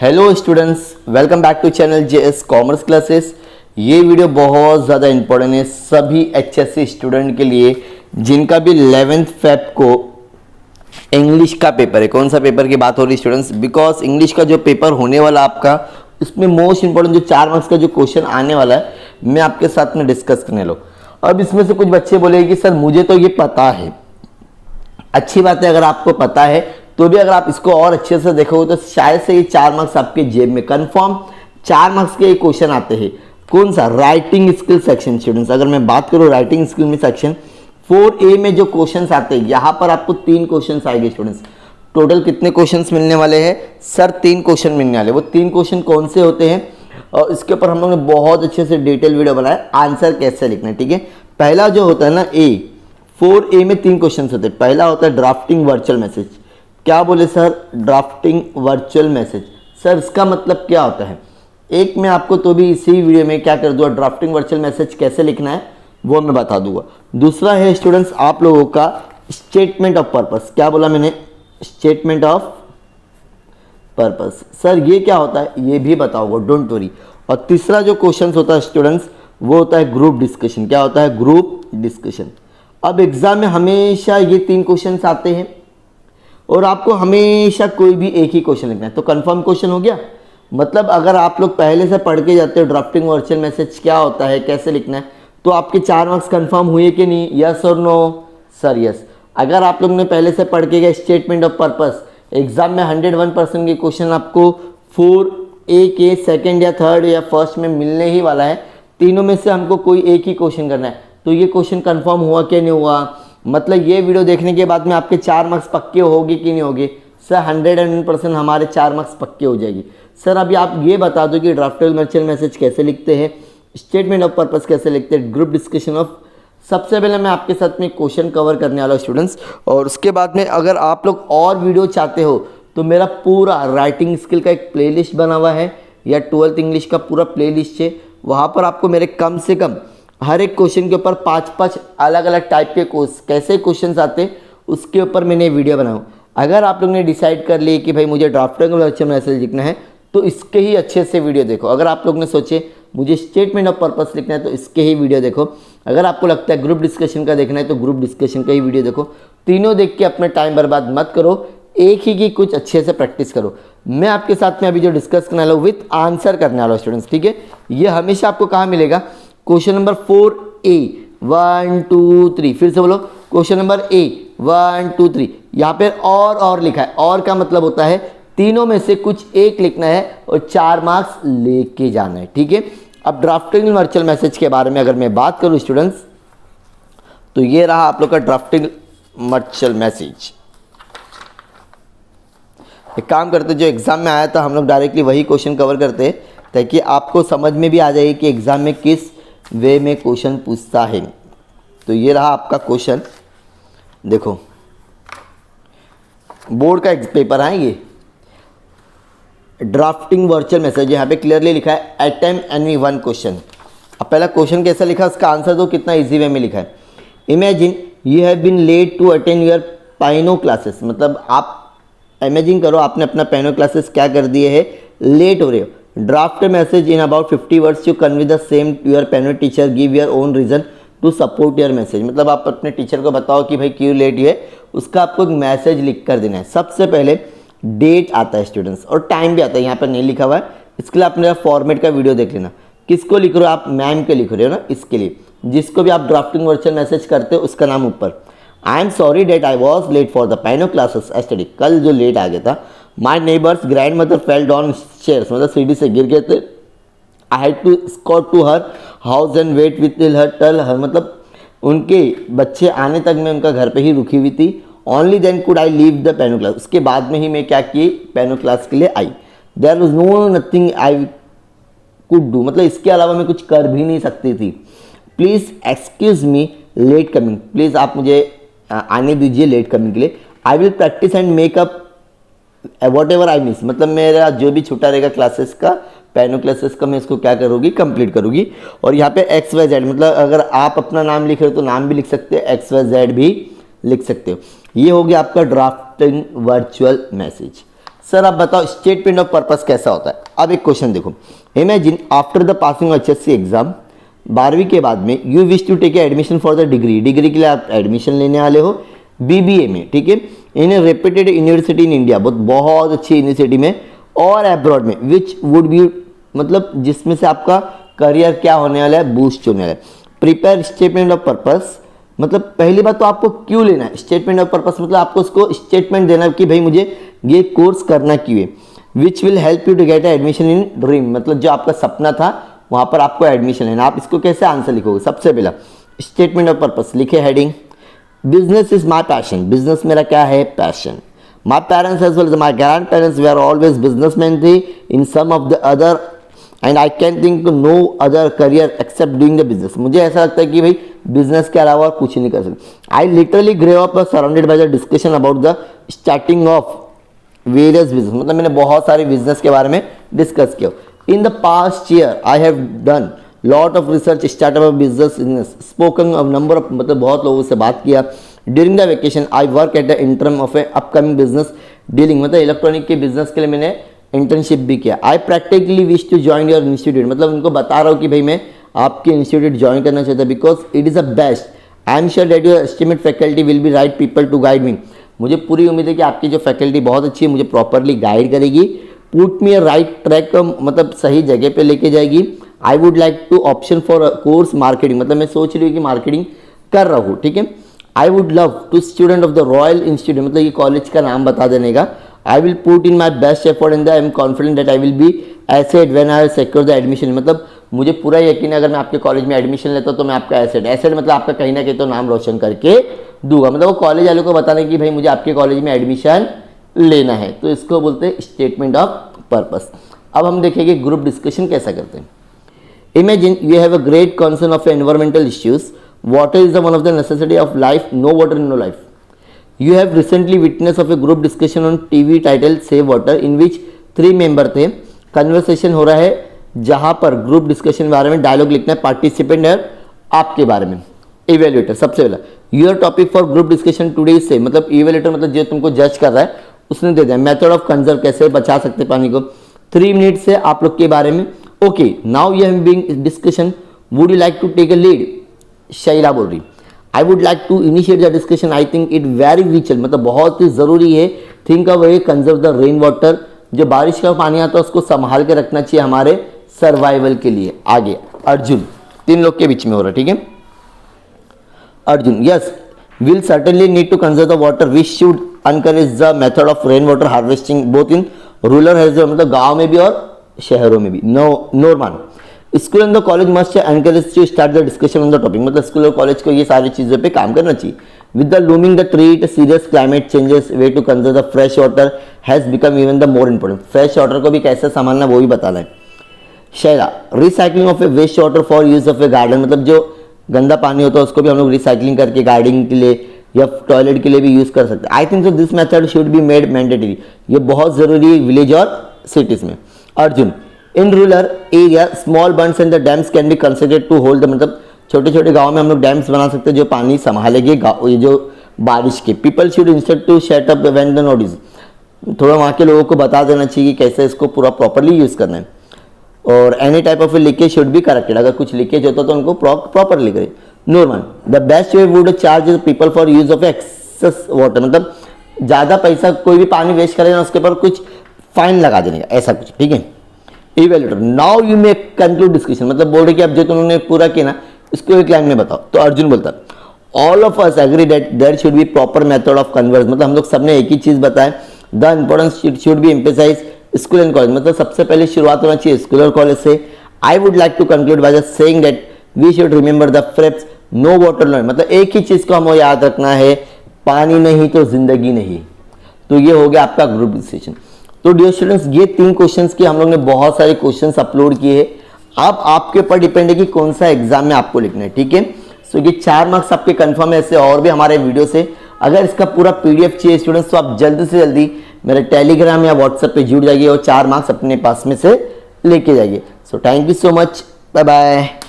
Hello students, welcome back to channel JS commerce classes. ये video बहुत ज़्यादा important है सभी एचएससी स्टूडेंट के लिए जिनका भी 11th फेब को इंग्लिश का पेपर है। कौन सा पेपर की बात हो रही है स्टूडेंट्स? बिकॉज इंग्लिश का जो पेपर होने वाला आपका, उसमें मोस्ट इंपॉर्टेंट जो 4 मार्क्स का जो क्वेश्चन आने वाला है, मैं आपके साथ में डिस्कस करने लो। अब इसमें से कुछ बच्चे बोलेंगे कि सर मुझे तो ये पता है। अच्छी बात है, अगर आपको पता है तो भी अगर आप इसको और अच्छे से देखोगे तो शायद से ये 4 मार्क्स आपके जेब में कंफर्म 4 मार्क्स के क्वेश्चन आते हैं। कौन सा? Writing skill section students. अगर मैं बात करूं राइटिंग स्किल में सेक्शन 4A में जो क्वेश्चंस आते हैं, यहां पर आपको 3 क्वेश्चंस आएंगे स्टूडेंट्स। टोटल कितने क्वेश्चंस मिलने वाले हैं सर? 3 क्वेश्चन मिलने वाले। वो 3 क्वेश्चन कौन से होते हैं और इसके ऊपर हम लोगों ने बहुत अच्छे से डिटेल वीडियो बनाया, आंसर कैसे लिखना है। ठीक है, पहला जो होता है ना 4A में 3 क्वेश्चन होते हैं। पहला होता है ड्राफ्टिंग वर्चुअल मैसेज। क्या बोले sir? Drafting virtual message. Sir इसका मतलब क्या होता है? एक मैं आपको तो भी इसी वीडियो में क्या कर दूंगा, ड्राफ्टिंग वर्चुअल मैसेज कैसे लिखना है वो मैं बता दूंगा। दूसरा है स्टूडेंट्स आप लोगों का स्टेटमेंट ऑफ पर्पस। क्या बोला मैंने? Statement of purpose. सर ये क्या होता है ये भी बताऊंगा, डोंट वरी। और तीसरा जो क्वेश्चन होता है स्टूडेंट्स वो होता है ग्रुप डिस्कशन। क्या होता है? Group discussion. अब एग्जाम में हमेशा ये 3 क्वेश्चन आते हैं और आपको हमेशा कोई भी एक ही क्वेश्चन लिखना है। तो कंफर्म क्वेश्चन हो गया। मतलब अगर आप लोग पहले से पढ़ के जाते हो ड्राफ्टिंग वर्चुअल मैसेज क्या होता है, कैसे लिखना है, तो आपके 4 मार्क्स कंफर्म हुए कि नहीं? यस और नो? Sir yes. अगर आप लोग ने पहले से पढ़ के गए स्टेटमेंट ऑफ पर्पस, एग्जाम में 101% के क्वेश्चन आपको 4A के सेकेंड या थर्ड या फर्स्ट में मिलने ही वाला है। तीनों में से हमको कोई एक ही क्वेश्चन करना है। तो ये क्वेश्चन कंफर्म हुआ कि नहीं हुआ? मतलब ये वीडियो देखने के बाद में आपके 4 मार्क्स पक्के होगी कि नहीं होगी? सर 101% हमारे 4 मार्क्स पक्के हो जाएगी। सर अभी आप ये बता दो कि ड्राफ्टेबल वर्चुअल मैसेज कैसे लिखते हैं, स्टेटमेंट ऑफ पर्पस कैसे लिखते हैं, ग्रुप डिस्कशन ऑफ। सबसे पहले मैं आपके साथ में क्वेश्चन कवर करने वाला हूँ स्टूडेंट्स, और उसके बाद में अगर आप लोग और वीडियो चाहते हो तो मेरा पूरा राइटिंग स्किल का एक प्लेलिस्ट बना हुआ है, या 12th इंग्लिश का पूरा प्लेलिस्ट है। वहाँ पर आपको मेरे कम से कम हर एक क्वेश्चन के ऊपर 5-5 अलग अलग टाइप के कैसे क्वेश्चंस आते हैं उसके ऊपर मैंने वीडियो बनाऊँ। अगर आप लोग ने डिसाइड कर लिए कि भाई मुझे ड्राफ्टिंग वर्चुअल मैसेज लिखना है तो इसके ही अच्छे से वीडियो देखो। अगर आप लोग ने सोचे मुझे स्टेटमेंट ऑफ पर्पस लिखना है तो इसके ही वीडियो देखो। अगर आपको लगता है ग्रुप डिस्कशन का देखना है तो ग्रुप डिस्कशन का ही वीडियो देखो। तीनों देख के अपना टाइम बर्बाद मत करो, एक ही की कुछ अच्छे से प्रैक्टिस करो। मैं आपके साथ में अभी जो डिस्कस करने वाला हूँ विथ आंसर करने वाला हूँ स्टूडेंट्स। ठीक है, ये हमेशा आपको कहाँ मिलेगा? Question number 4A 1 2 3। फिर से बोलो, क्वेश्चन नंबर A 1 2 3। यहाँ पे और लिखा है। और का मतलब होता है तीनों में से कुछ एक लिखना है और 4 मार्क्स लेके जाना है। ठीक है, अब ड्राफ्टिंग वर्चुअल मैसेज के बारे में अगर मैं बात करूं स्टूडेंट्स, तो ये रहा आप लोग का ड्राफ्टिंग वर्चुअल मैसेज। एक काम करते, जो एग्जाम में आया था हम लोग डायरेक्टली वही क्वेश्चन कवर करते हैं ताकि आपको समझ में भी आ जाए कि एग्जाम में किस वे में क्वेश्चन पूछता है। तो ये रहा आपका क्वेश्चन, देखो बोर्ड का एक पेपर है ये, ड्राफ्टिंग वर्चुअल मैसेज। यहाँ पे क्लियरली लिखा है अटेम्प्ट एनी वन क्वेश्चन। अब पहला क्वेश्चन कैसा लिखा, उसका आंसर दो। कितना इजी वे में लिखा है। Imagine you have been late to attend your piano classes. मतलब आप इमेजिन करो आपने अपना पाइनो क्लासेस क्या कर दिए है, लेट हो रहे हो। Draft message in about 50 words you convey the same to your piano teacher, give your own reason to support your message. मतलब आप अपने टीचर को बताओ कि भाई क्यों लेट हुए, उसका आपको एक मैसेज लिख कर देना है। सबसे पहले डेट आता है स्टूडेंट्स और टाइम भी आता है, यहाँ पर नहीं लिखा हुआ है, इसके लिए आप मेरा फॉर्मेट का वीडियो देख लेना। किसको लिख रहे हो आप? मैम के लिख रहे हो ना, इसके लिए जिसको भी आप ड्राफ्टिंग वर्चुअल मैसेज करते हो उसका नाम ऊपर। I am sorry that I was late for the piano classes study. कल जो लेट आ गया था। My neighbour's grandmother fell down stairs, मतलब सीढ़ी से गिर गए थे। I had to escort to her house and wait with her till her, मतलब उनके बच्चे आने तक मैं उनका घर पे ही रुकी हुई थी। Only then could I leave the piano class, उसके बाद में ही मैं क्या की, पाइनो क्लास के लिए आई। There was no nothing I could do, मतलब इसके अलावा मैं कुछ कर भी नहीं सकती थी। Please excuse me let coming, please आप मुझे आने दीजिए लेट कमिंग के लिए। I will practice and makeup what ever I miss, मतलब मेरा जो भी छूटा रहेगा क्लासेस का, पाइनो क्लासेस का, मैं इसको क्या करूँगी, कंप्लीट करूँगी। और यहाँ पे XYZ, मतलब अगर आप अपना नाम लिख रहे हो तो नाम भी लिख सकते हो, XYZ भी लिख सकते हो। ये हो गया आपका ड्राफ्टिंग वर्चुअल मैसेज। सर आप बताओ स्टेटमेंट ऑफ पर्पस कैसा होता है। अब एक क्वेश्चन देखो, imagine after the passing HSC exam, 12वीं के बाद में you wish to take admission for the degree के लिए आप एडमिशन लेने वाले हो BBA में, ठीक है, इन रेप्यूटेड यूनिवर्सिटी इन इंडिया, बहुत अच्छी यूनिवर्सिटी में, और अब्रॉड में, विच वुड बी, मतलब जिसमें से आपका करियर क्या होने वाला है, बूस्ट होने वाला है। प्रिपेयर स्टेटमेंट ऑफ पर्पस, मतलब पहली बात तो आपको क्यों लेना है स्टेटमेंट ऑफ पर्पस, मतलब आपको उसको स्टेटमेंट देना कि भाई मुझे ये कोर्स करना क्यों है। Which will help you to get admission in dream, मतलब जो आपका सपना था वहां पर आपको एडमिशन लेना। आप इसको कैसे आंसर लिखोगे, सबसे पहला स्टेटमेंट ऑफ पर्पस लिखे heading, business is my passion, business मेरा क्या है, passion. My parents as well as my grandparents they are always businessman थे in some of the other and I can think no other career except doing the business. मुझे ऐसा लगता है कि भाई बिजनेस के अलावा कुछ नहीं कर सकते। I literally grow up surrounded by the discussion about the starting of various business, मतलब मैंने बहुत सारे बिजनेस के बारे में डिस्कस किया। In the past year I have done lot of research startup of business, spoken of number of, मतलब बहुत लोगों से बात किया। During the vacation I work at the intern of a upcoming business dealing, मतलब electronic के business के लिए मैंने इंटर्नशिप भी किया। I practically wish to join your institute, मतलब उनको बता रहा हूँ कि भाई मैं आपके इंस्टीट्यूट ज्वाइन करना चाहता, because it is a best. I am sure that your estimate faculty will be right people to guide me, मुझे पूरी उम्मीद है कि आपकी जो फैकल्टी बहुत अच्छी है, मुझे प्रॉपरली गाइड करेगी, पुट मी राइट ट्रैक, मतलब सही जगह पे लेके जाएगी। I would like to option for course marketing, मतलब मैं सोच रही हूँ कि मार्केटिंग कर रहा हूँ, ठीक है। I would love to student of the royal institute, मतलब ये कॉलेज का नाम बता देने का। I will put in my best effort in the, I am confident that I will be asset when I secure the admission, मतलब मुझे पूरा यकीन है अगर मैं आपके कॉलेज में एडमिशन लेता हूँ तो मैं आपका एसेट मतलब आपका कहीं ना कहीं तो नाम रोशन करके दूंगा, मतलब वो कॉलेज वालों को बताने कि भाई मुझे आपके कॉलेज में एडमिशन लेना है। तो इसको बोलते हैं स्टेटमेंट ऑफ पर्पस। अब हम देखेंगे ग्रुप डिस्कशन कैसा करते हैं। Imagine you have a great concern of environmental issues, water is one of the necessity of life, no water no life. You have recently witness of a group discussion on TV title save water, in which 3 member थे। Conversation हो रहा है जहां पर group discussion के बारे में dialogue लिखना है, पार्टिसिपेंट है आपके बारे में। इवेल्युएटर सबसे पहला, your topic for group discussion today is से, मतलब इवेल्युएटर मतलब जो तुमको जज कर रहा है उसने दे दिया मेथड ऑफ कंजर्व, कैसे बचा सकते पानी को। 3 मिनट से आप लोग के बारे में। Okay now you have been discussion, would you like to take a lead, Shaila बोल रही। I would like to initiate the discussion, I think it very crucial, मतलब बहुत ही जरूरी है। Think of way conserve the rain water, जो बारिश का पानी आता है उसको संभाल के रखना चाहिए हमारे सर्वाइवल के लिए। आगे अर्जुन, 3 लोग के बीच में हो रहा है, ठीक है। Arjun, yes will certainly need to conserve the water, we should encourage the method of rain water harvesting both in rural as well, मतलब गांव में भी और शहरों में भी। Norman, school and the college must encourage to start the discussion on the topic, मतलब school और कॉलेज को ये सारी चीजों पे काम करना चाहिए। With the looming the threat serious climate changes, way to conserve the fresh water has become even the more important, fresh water को भी कैसे संभालना वो भी बताना है। Shaila, recycling of a waste water for use of a garden, मतलब जो गंदा पानी होता है उसको भी हम लोग रिसाइकलिंग करके गार्डनिंग के लिए या टॉयलेट के लिए भी यूज कर सकते हैं। I think so this method should be made mandatory, ये बहुत जरूरी है विलेज और सिटीज में। Arjun, in rural area small bunds and the dams can be considered to hold the, मतलब छोटे छोटे गाँव में हम लोग डैम्स बना सकते हैं जो पानी संभालेंगे ये जो बारिश के। People should instead to set up when the notice, थोड़ा वहाँ के लोगों को बता देना चाहिए कि कैसे इसको पूरा प्रॉपरली यूज करना है। और any type of leakage should be corrected, अगर कुछ लीकेज होता तो उनको प्रॉपरली करें। Normal, the best way would charge people for use of excess water, मतलब ज्यादा पैसा कोई भी पानी वेस्ट करे ना उसके ऊपर कुछ फाइन लगा देने का, ऐसा कुछ, ठीक है। Evaluator, now you may conclude discussion, मतलब बोल रहे कि अब जो तुमने पूरा किया ना इसको एक लाइन में बताओ। तो अर्जुन बोलता all of us agree that there should be proper method of converse, मतलब हम लोग सबने एक ही चीज बताया। The importance should be emphasise school and college, मतलब सबसे पहले शुरुआत होना चाहिए स्कूल और कॉलेज से। I would like to conclude by just saying that we should remember the phrase no water no, मतलब एक ही चीज को हमें याद रखना है, पानी नहीं तो जिंदगी नहीं। तो ये हो गया आपका ग्रुप डिस्कशन। तो डियर स्टूडेंट्स, ये 3 क्वेश्चंस की हम लोग ने बहुत सारे क्वेश्चंस अपलोड किए हैं। अब आपके ऊपर डिपेंड है कि कौन सा एग्जाम में आपको लिखना है, ठीक है। सो ये 4 मार्क्स आपके कंफर्म है, ऐसे और भी हमारे वीडियो से। अगर इसका पूरा PDF चाहिए स्टूडेंट्स तो आप जल्दी से जल्दी मेरे टेलीग्राम या व्हाट्सएप पे जुड़ जाइए और 4 मार्क्स अपने पास में से लेके जाइए। So thank you so much, bye bye.